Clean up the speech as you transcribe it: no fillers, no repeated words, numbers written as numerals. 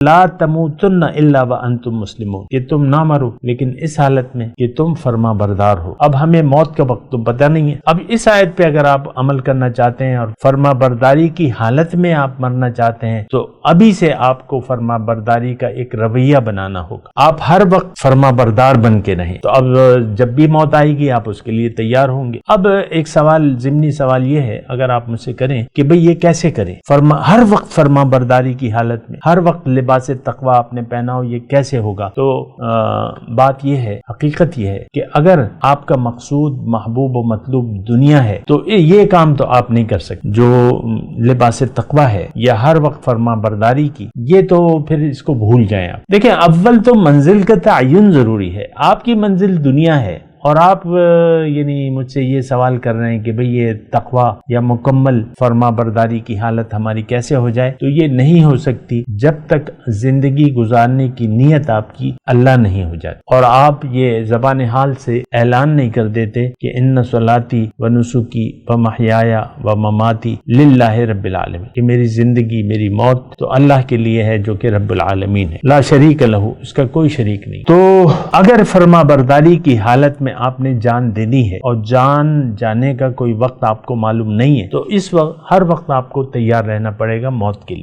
لا تموتن الا وانتم مسلمون، کہ تم نہ مرو لیکن اس حالت میں کہ تم فرما بردار ہو۔ اب ہمیں موت کا وقت تو پتہ نہیں ہے۔ اب اس آیت پہ اگر آپ عمل کرنا چاہتے ہیں اور فرما برداری کی حالت میں آپ مرنا چاہتے ہیں تو ابھی سے آپ کو فرما برداری کا ایک رویہ بنانا ہوگا۔ آپ ہر وقت فرما بردار بن کے رہیں، تو اب جب بھی موت آئے گی آپ اس کے لیے تیار ہوں گے۔ اب ایک سوال، ضمنی سوال یہ ہے اگر آپ مجھ سے کریں کہ بھئی یہ کیسے کریں، ہر وقت فرما برداری کی حالت میں ہر وقت لباس تقوی آپ نے پہنا ہو، یہ کیسے ہوگا؟ تو بات یہ ہے، حقیقت یہ ہے کہ اگر آپ کا مقصود محبوب و مطلوب دنیا ہے تو یہ کام تو آپ نہیں کر سکتے۔ جو لباس تقوی ہے یا ہر وقت فرما برداری کی، یہ تو پھر اس کو بھول جائیں آپ۔ دیکھیں، اول تو منزل کا تعین ضروری ہے۔ آپ کی منزل دنیا ہے اور آپ یعنی مجھ سے یہ سوال کر رہے ہیں کہ بھئی یہ تقوی یا مکمل فرما برداری کی حالت ہماری کیسے ہو جائے، تو یہ نہیں ہو سکتی جب تک زندگی گزارنے کی نیت آپ کی اللہ نہیں ہو جاتی اور آپ یہ زبان حال سے اعلان نہیں کر دیتے کہ ان صلاتی و نسکی و محیای و مماتی للہ رب العالمین، کہ میری زندگی میری موت تو اللہ کے لیے ہے جو کہ رب العالمین ہے، لا شریک لہ، اس کا کوئی شریک نہیں۔ تو اگر فرما برداری کی حالت میں آپ نے جان دینی ہے اور جان جانے کا کوئی وقت آپ کو معلوم نہیں ہے تو اس وقت ہر وقت آپ کو تیار رہنا پڑے گا موت کے لیے۔